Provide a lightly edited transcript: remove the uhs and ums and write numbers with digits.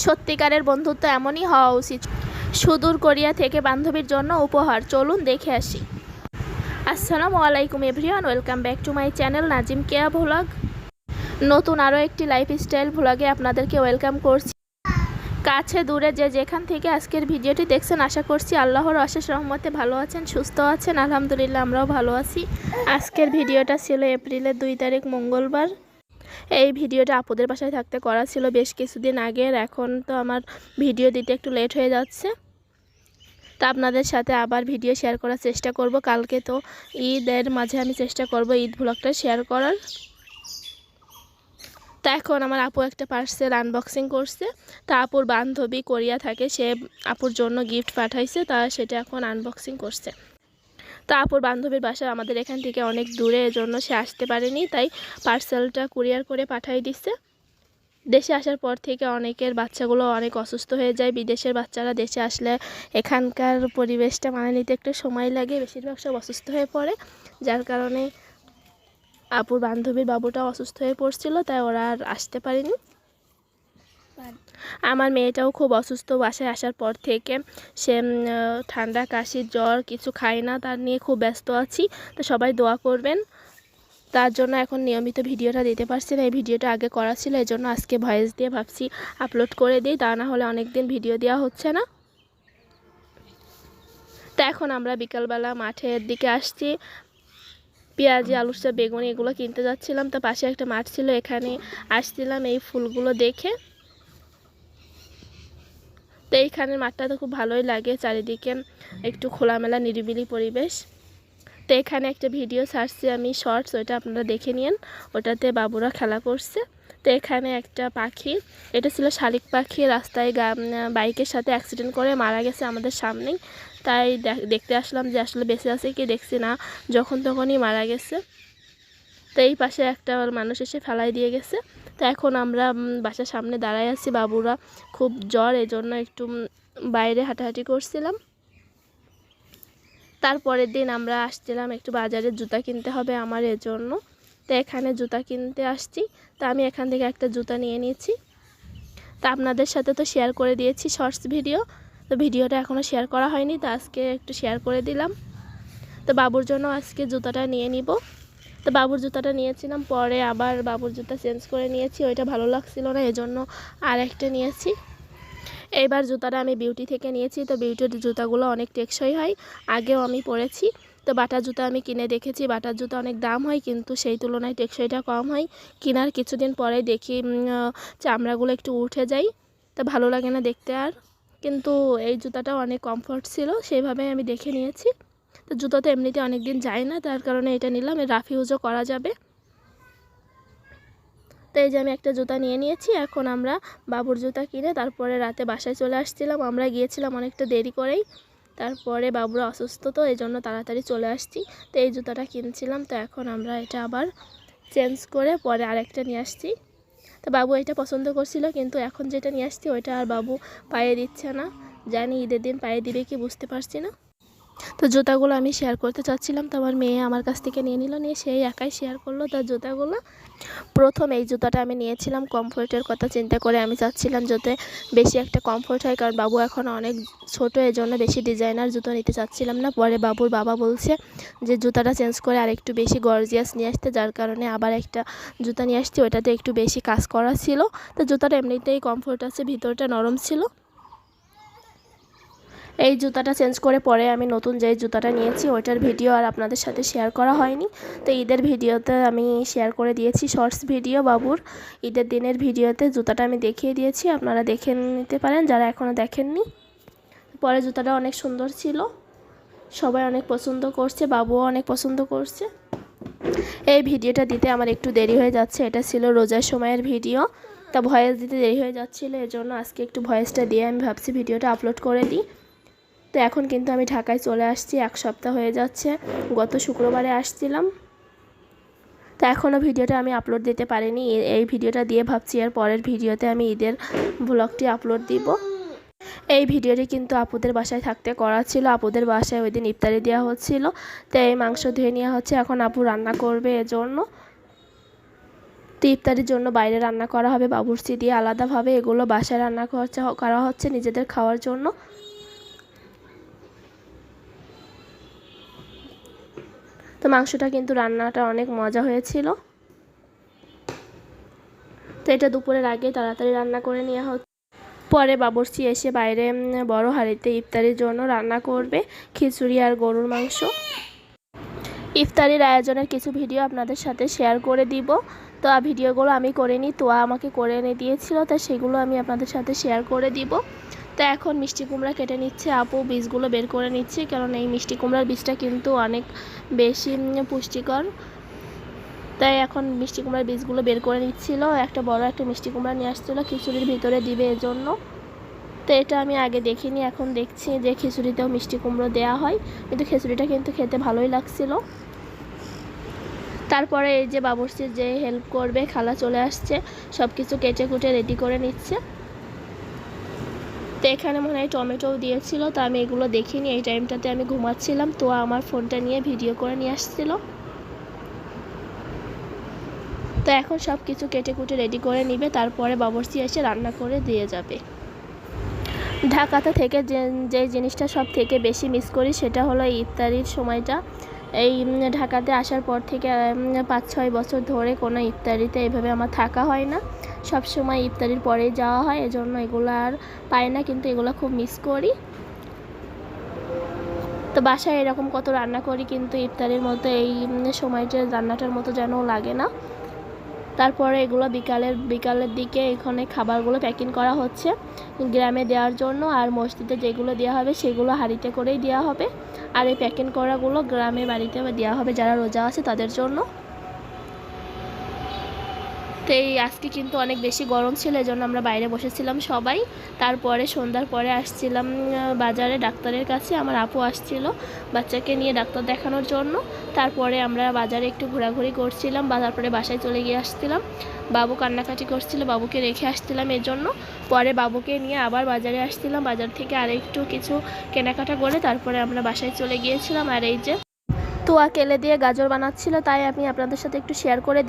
সত্যিকারের বন্ধুত্ব এমনই হওয়া উচিত। সুদূর কোরিয়া থেকে বান্ধবীর জন্য উপহার, চলুন দেখে আসি। আসসালামু আলাইকুম everyone, welcome back to my channel Nazim Keya vlog. নতুন আরও একটি লাইফস্টাইল ভ্লগে আপনাদেরকে ওয়েলকাম করছি। কাছে দূরে যে যেখান থেকে আজকের ভিডিওটি দেখছেন, আশা করছি আল্লাহর অশেষ রহমতে ভালো আছেন, সুস্থ আছেন। আলহামদুলিল্লাহ, আমরাও ভালো আছি। আজকের ভিডিওটা ছিল এপ্রিলের 2 তারিখ মঙ্গলবার। এই ভিডিওটা আপুদের বাসায় থাকতে করা ছিল বেশ কিছুদিন আগের। এখন তো আমার ভিডিও দিতে একটু লেট হয়ে যাচ্ছে, তা আপনাদের সাথে আবার ভিডিও শেয়ার করার চেষ্টা করব। কালকে তো ঈদের মাঝে আমি চেষ্টা করব ঈদ ভ্লগটা শেয়ার করার। তা এখন আমার আপু একটা পার্সেল আনবক্সিং করছে। তা আপুর বান্ধবী কোরিয়া থাকে, সে আপুর জন্য গিফট পাঠাইছে, তা সেটা এখন আনবক্সিং করছে। তা আপুর বান্ধবীর বাসা আমাদের এখান থেকে অনেক দূরে, এজন্য সে আসতে পারেনি, তাই পার্সেলটা কুরিয়ার করে পাঠাই দিচ্ছে। দেশে আসার পর থেকে অনেকের বাচ্চাগুলো অনেক অসুস্থ হয়ে যায়। বিদেশের বাচ্চারা দেশে আসলে এখানকার পরিবেশটা মানিয়ে নিতে একটু সময় লাগে, বেশিরভাগ সব অসুস্থ হয়ে পড়ে। যার কারণে আপুর বান্ধবীর বাবুটাও অসুস্থ হয়ে পড়ছিল, তাই ওরা আর আসতে পারেনি। আমার মেয়েটাও খুব অসুস্থ, বাসায় আসার পর থেকে সে ঠান্ডা কাশি জ্বর কিছু খায় না, তার নিয়ে খুব ব্যস্ত আছি। তো সবাই দোয়া করবেন। তার জন্য এখন নিয়মিত ভিডিওটা দিতে পারছি না। এই ভিডিওটা আগে করা ছিল, এই জন্য আজকে ভয়েস দিয়ে ভাবছি আপলোড করে দিই, তা না হলে অনেক দিন ভিডিও দেওয়া হচ্ছে না। তো এখন আমরা বিকালবেলা মাঠের দিকে আসছি, পেঁয়াজি আলুর চপ বেগুনি এগুলো কিনতে যাচ্ছিলাম। তো পাশে একটা মাঠ ছিল, এখানে আসছিলাম এই ফুলগুলো দেখে। তো এইখানের মাঠটা তো খুব ভালোই লাগে, চারিদিকে একটু খোলামেলা নিরিবিলি পরিবেশ। তো এখানে একটা ভিডিও ছাড়ছি আমি শর্টস, ওইটা আপনারা দেখে নিন। ওটাতে বাবুরা খেলা করছে। তো এখানে একটা পাখি, এটা ছিল শালিক পাখি, রাস্তায় বাইকের সাথে অ্যাক্সিডেন্ট করে মারা গেছে আমাদের সামনেই। তাই দেখতে আসলাম যে আসলে বেঁচে আছে কি, দেখছি না, যখন তখনই মারা গেছে। তো এই পাশে একটা মানুষ এসে ফেলাই দিয়ে গেছে। তো এখন আমরা বাসার সামনে দাঁড়ায় আছি, বাবুরা খুব জ্বর, এজন্য একটু বাইরে হাঁটাহাঁটি করছিলাম। তারপরের দিন আমরা আসছিলাম একটু বাজারে, জুতা কিনতে হবে আমার, এজন্য। তো এখানে জুতা কিনতে আসছি। তো আমি এখান থেকে একটা জুতা নিয়ে নিয়েছি। তা আপনাদের সাথে তো শেয়ার করে দিয়েছি শর্টস ভিডিও, তো ভিডিওটা এখনও শেয়ার করা হয়নি, তো আজকে একটু শেয়ার করে দিলাম। তো বাবুর জন্য আজকে জুতাটা নিয়ে নিব। তো বাবুর জুতাটা নিয়েছিলাম, পরে আবার বাবুর জুতা চেঞ্জ করে নিয়েছি, ওইটা ভালো লাগছিল না, এজন্য আর একটা নিয়েছি। এইবার জুতাটা আমি বিউটি থেকে নিয়েছি। তো বিউটির জুতাগুলো অনেক টেকসই হয়, আগেও আমি পরেছি। তো বাটার জুতা আমি কিনে দেখেছি, বাটার জুতা অনেক দাম হয়, কিন্তু সেই তুলনায় টেকসইটা কম হয়। কেনার কিছুদিন পরে দেখি চামড়াগুলো একটু উঠে যায়, তো ভালো লাগে না দেখতে আর। কিন্তু এই জুতাটাও অনেক কমফোর্ট ছিল, সেইভাবে আমি দেখে নিয়েছি। তো জুতা তো এমনিতে অনেক দিন যায় না, তার কারণে এটা নিলাম, রাফ ইউজও করা যাবে। তো এই যে আমি একটা জুতা নিয়ে নিয়েছি। এখন আমরা বাবুর জুতা কিনে তারপরে রাতে বাসায় চলে আসছিলাম। আমরা গিয়েছিলাম অনেকটা দেরি করেই, তারপরে বাবুরা অসুস্থ, তো এই জন্য তাড়াতাড়ি চলে আসছি। তো এই জুতাটা কিনছিলাম, তো এখন আমরা এটা আবার চেঞ্জ করে পরে আরেকটা নিয়ে আসছি। তো বাবু এটা পছন্দ করছিল, কিন্তু এখন যেটা নিয়ে আসছি ওইটা আর বাবু পায়ে দিচ্ছে না। জানি ঈদের দিন পায়ে দিবে কি বুঝতে পারছি না। তো জুতাগুলো আমি শেয়ার করতে চাচ্ছিলাম, তো আমার মেয়ে আমার কাছ থেকে নিয়ে নিল, নিয়ে সেই একাই শেয়ার করলো তার জুতাগুলো। প্রথম এই জুতাটা আমি নিয়েছিলাম কমফোর্টের কথা চিন্তা করে, আমি চাচ্ছিলাম যাতে বেশি একটা কমফোর্ট হয়, কারণ বাবু এখন অনেক ছোট, এই জন্য বেশি ডিজাইনার জুতো নিতে চাচ্ছিলাম না। পরে বাবুর বাবা বলছে যে জুতাটা চেঞ্জ করে আর একটু বেশি গর্জিয়াস নিয়ে আসতে, যার কারণে আবার একটা জুতা নিয়ে আসছি, ওটাতে একটু বেশি কাজ করা ছিল। তো জুতাটা এমনিতেই কমফোর্ট আছে, ভিতরটা নরম ছিল। এই জুতাটা চেঞ্জ করে পরে আমি নতুন যে জুতাটা নিয়েছি ওইটার ভিডিও আর আপনাদের সাথে শেয়ার করা হয়নি। তো ঈদের ভিডিওতে আমি শেয়ার করে দিয়েছি শর্টস ভিডিও, বাবুর ঈদের দিনের ভিডিওতে জুতাটা আমি দেখিয়ে দিয়েছি, আপনারা দেখে নিতে পারেন যারা এখনও দেখেননি। পরে জুতাটা অনেক সুন্দর ছিল, সবাই অনেক পছন্দ করছে, বাবুও অনেক পছন্দ করছে। এই ভিডিওটা দিতে আমার একটু দেরি হয়ে যাচ্ছে, এটা ছিল রোজার সময়ের ভিডিও, তা ভয়েস দিতে দেরি হয়ে যাচ্ছিলো, এজন্য আজকে একটু ভয়েসটা দিয়ে আমি ভাবছি ভিডিওটা আপলোড করে দিই। তো এখন কিন্তু আমি ঢাকায় চলে আসছি, 1 সপ্তাহ হয়ে যাচ্ছে, গত শুক্রবারে আসছিলাম। তো এখনও ভিডিওটা আমি আপলোড দিতে পারিনি, এই ভিডিওটা দিয়ে ভাবছি এর পরের ভিডিওতে আমি ঈদের ব্লগটি আপলোড দিব। এই ভিডিওটি কিন্তু আপুদের বাসায় থাকতে করা ছিল, আপুদের বাসায় ওই দিন ইফতারি দেওয়া হচ্ছিল। তো এই মাংস ধুয়ে নেওয়া হচ্ছে, এখন আপু রান্না করবে, এজন্য। তো ইফতারির জন্য বাইরে রান্না করা হবে বাবুর্চি দিয়ে আলাদাভাবে, এগুলো বাসায় রান্না করা হচ্ছে নিজেদের খাওয়ার জন্য। তো মাংসটা কিন্তু রান্নাটা অনেক মজা হয়েছিল। তো এটা দুপুরের আগে তাড়াতাড়ি রান্না করে নেওয়া হচ্ছে। পরে বাবুর্চি এসে বাইরে বড় হাঁড়িতে ইফতারির জন্য রান্না করবে খিচুড়ি আর গরুর মাংস। ইফতারির আয়োজনের কিছু ভিডিও আপনাদের সাথে শেয়ার করে দিব। তো ভিডিওগুলো আমি করে নিই, তোয়া আমাকে করে এনে দিয়েছিল, তো সেগুলো আমি আপনাদের সাথে শেয়ার করে দিব। তো এখন মিষ্টি কুমড়া কেটে নিচ্ছে আপু, বীজগুলো বের করে নিচ্ছে, কারণ এই মিষ্টি কুমড়ার বীজটা কিন্তু অনেক বেশি পুষ্টিকর। তাই এখন মিষ্টি কুমড়ার বীজগুলো বের করে নিচ্ছিল। একটা বড় একটা মিষ্টি কুমড়া নিয়ে আসছিলো খিচুড়ির ভিতরে দিবে এজন্য। তো এটা আমি আগে দেখিনি, এখন দেখছি যে খিচুড়িতেও মিষ্টি কুমড়ো দেওয়া হয়, কিন্তু খিচুড়িটা কিন্তু খেতে ভালোই লাগছিল। তারপরে এই যে বাবুর্চির যে হেল্প করবে খালা চলে আসছে, সব কিছু কেটে কুটে রেডি করে নিচ্ছে। তো এখানে মনে হয় টমেটোও দিয়েছিল, তো আমি এগুলো দেখিনি, এই টাইমটাতে আমি ঘুমাচ্ছিলাম। তো আমার ফোনটা নিয়ে ভিডিও করে নিয়ে আসছিল। তো এখন সব কিছু কেটে কুটে রেডি করে নিবে, তারপরে বাবুর্চি এসে রান্না করে দিয়ে যাবে। ঢাকাতে থেকে যে জিনিসটা সব থেকে বেশি মিস করি সেটা হলো ইফতারির সময়টা। এই ঢাকাতে আসার পর থেকে 5-6 বছর ধরে কোনো ইফতারিতে এভাবে আমার থাকা হয় না, সব সময় ইফতারির পরেই যাওয়া হয়, এজন্য এগুলো আর পাই না, কিন্তু এগুলো খুব মিস করি। তো বাসায় এরকম কত রান্না করি, কিন্তু ইফতারির মতো এই সময়টা রান্নাটার মতো যেন লাগে না। তারপরে এগুলো বিকালের দিকে এখানে খাবারগুলো প্যাকিং করা হচ্ছে গ্রামে দেওয়ার জন্য, আর মসজিদে যেগুলো দেওয়া হবে সেগুলো হাঁড়িতে করেই দেওয়া হবে, আর এই প্যাকিং করাগুলো গ্রামে বাড়িতে দেওয়া হবে যারা রোজা আছে তাদের জন্য। তো এই আজকে কিন্তু অনেক বেশি গরম ছিল, এজন্য আমরা বাইরে বসেছিলাম সবাই। তারপরে সন্ধ্যার পরে আসছিলাম বাজারে ডাক্তারের কাছে, আমার আপু আসছিল বাচ্চাকে নিয়ে ডাক্তার দেখানোর জন্য। তারপরে আমরা বাজারে একটু ঘোরাঘুরি করছিলাম, তারপরে বাসায় চলে গিয়ে আসছিলাম। বাবু কান্নাকাটি করছিল, বাবুকে রেখে আসছিলাম এজন্য। পরে বাবুকে নিয়ে আবার বাজারে আসছিলাম, বাজার থেকে আরেকটু কিছু কেনাকাটা করে তারপরে আমরা বাসায় চলে গিয়েছিলাম। আর এই যে তোয়া কেলে দিয়ে গাজর বানাচ্ছিল, তাই আমি আপনাদের সাথে একটু শেয়ার করে